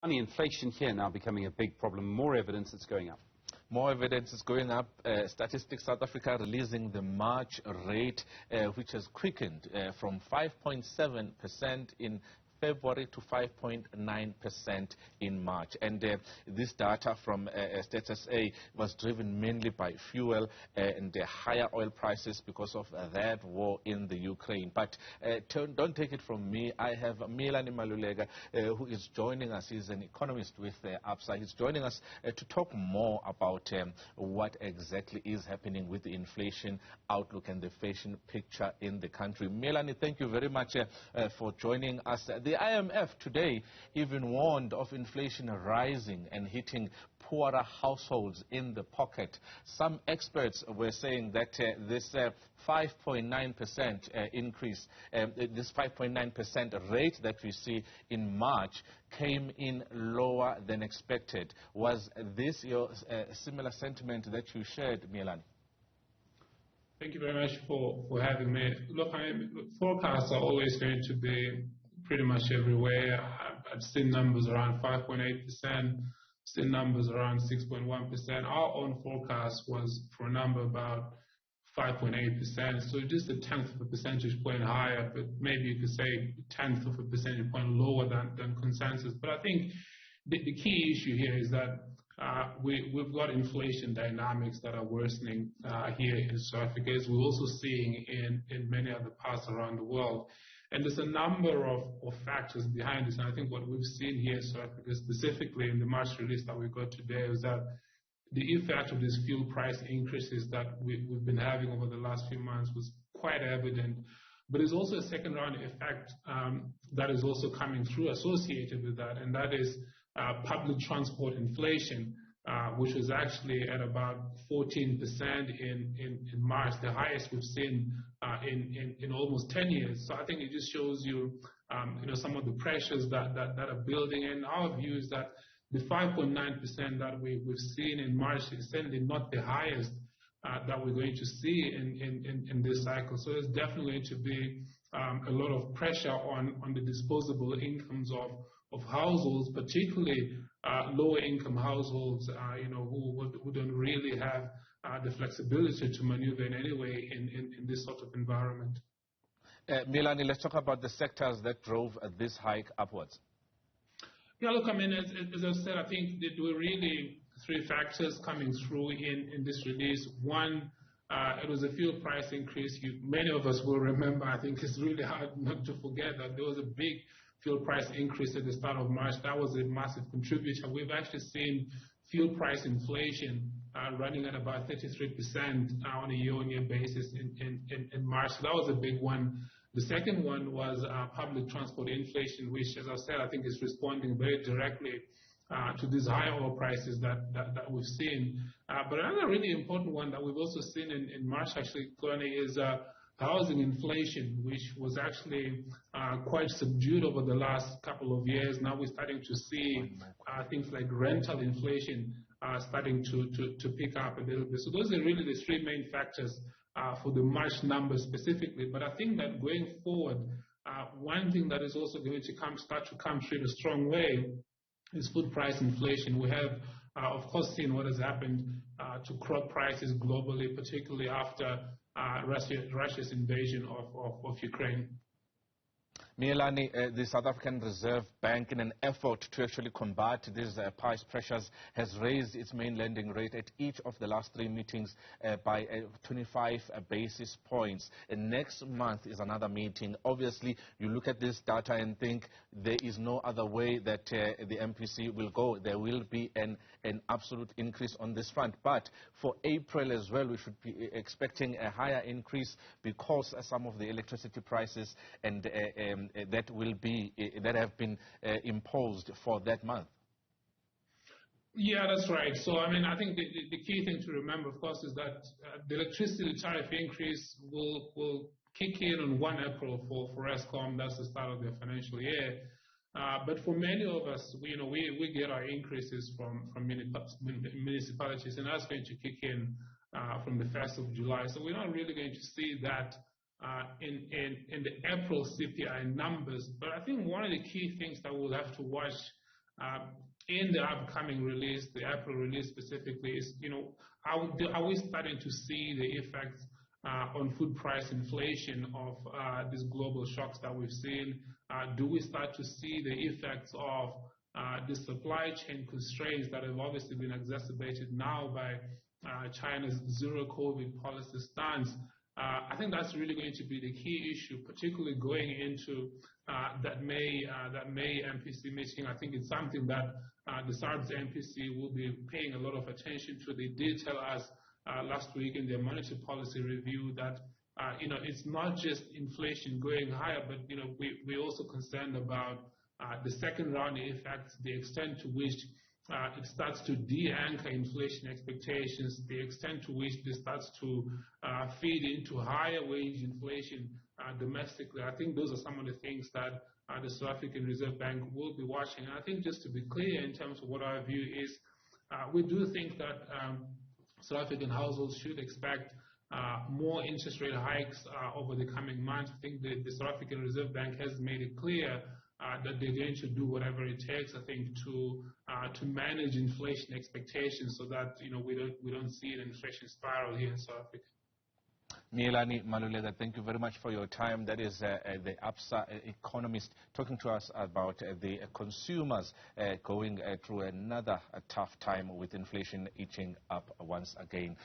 Inflation here now becoming a big problem, more evidence it's going up. More evidence is going up. Statistics South Africa releasing the March rate, which has quickened from 5.7% in February to 5.9% in March. And this data from Status A was driven mainly by fuel and higher oil prices because of that war in the Ukraine. But don't take it from me. I have Miyelani Maluleke, who is joining us. He's an economist with ABSA. He's joining us to talk more about what exactly is happening with the inflation outlook and the inflation picture in the country. Miyelani, thank you very much for joining us. The IMF today even warned of inflation rising and hitting poorer households in the pocket. Some experts were saying that this 5.9% increase, this 5.9% rate that we see in March came in lower than expected. Was this your similar sentiment that you shared, Miyelani? Thank you very much for having me. Look, forecasts are always going to be pretty much everywhere. I've seen numbers around 5.8%, seen numbers around 6.1%. Our own forecast was for a number about 5.8%, so just a tenth of a percentage point higher, but maybe you could say a tenth of a percentage point lower than consensus. But I think the key issue here is that we've got inflation dynamics that are worsening here in South Africa, as we're also seeing in many other parts around the world. And there's a number of factors behind this. And I think what we've seen here in South Africa, specifically in the March release that we got today, is that the effect of these fuel price increases that we've been having over the last few months was quite evident. But there's also a second round effect that is also coming through associated with that, and that is public transport inflation, which was actually at about 14% in March, the highest we've seen in almost 10 years. So I think it just shows you, some of the pressures that are building. And our view is that the 5.9% that we've seen in March is certainly not the highest that we're going to see in this cycle. So there's definitely going to be a lot of pressure on the disposable incomes of households, particularly lower income households, who don't really have the flexibility to maneuver in any way in this sort of environment. Miyelani, let's talk about the sectors that drove this hike upwards. Yeah, look, as I said, I think that there were really three factors coming through in this release. One, it was a fuel price increase. Many of us will remember, I think it's really hard not to forget that there was a big fuel price increase at the start of March. That was a massive contributor. We've actually seen fuel price inflation running at about 33% on a year-on-year basis in March. So that was a big one. The second one was public transport inflation, which, as I said, I think is responding very directly to these high oil prices that we've seen. But another really important one that we've also seen in March, actually, is housing inflation, which was actually quite subdued over the last couple of years. Now we're starting to see things like rental inflation starting to pick up a little bit. So those are really the three main factors for the March numbers specifically. But I think that going forward, one thing that is also going to start to come through in a strong way is food price inflation. We have, of course, seen what has happened to crop prices globally, particularly after Russia's invasion of Ukraine. Miyelani, the South African Reserve Bank, in an effort to actually combat these price pressures, has raised its main lending rate at each of the last three meetings by 25 basis points. And next month is another meeting. Obviously, you look at this data and think there is no other way that the MPC will go. There will be an absolute increase on this front. But for April as well, we should be expecting a higher increase because some of the electricity prices and that have been imposed for that month. Yeah, that's right. So, I think the key thing to remember, of course, is that the electricity tariff increase will kick in on 1 April for Eskom. That's the start of their financial year. But for many of us, we get our increases from municipalities, and that's going to kick in from the 1st of July. So we're not really going to see that in the April CPI numbers. But I think one of the key things that we'll have to watch In the upcoming release, the April release specifically, is, are we starting to see the effects on food price inflation of these global shocks that we've seen? Do we start to see the effects of the supply chain constraints that have obviously been exacerbated now by China's zero COVID policy stance? I think that's really going to be the key issue, particularly going into that May MPC meeting. I think it's something that the SARB's MPC will be paying a lot of attention to. They did tell us last week in their monetary policy review that it's not just inflation going higher, but we're also concerned about the second round effects, the extent to which it starts to de-anchor inflation expectations, the extent to which this starts to feed into higher wage inflation domestically. I think those are some of the things that the South African Reserve Bank will be watching. And I think, just to be clear in terms of what our view is, we do think that South African households should expect more interest rate hikes over the coming months. I think the South African Reserve Bank has made it clear that they're going to do whatever it takes, I think, to manage inflation expectations so that we don't see an inflation spiral here in South Africa. Miyelani Maluleke, thank you very much for your time. That is the ABSA economist talking to us about the consumers going through another tough time with inflation eating up once again.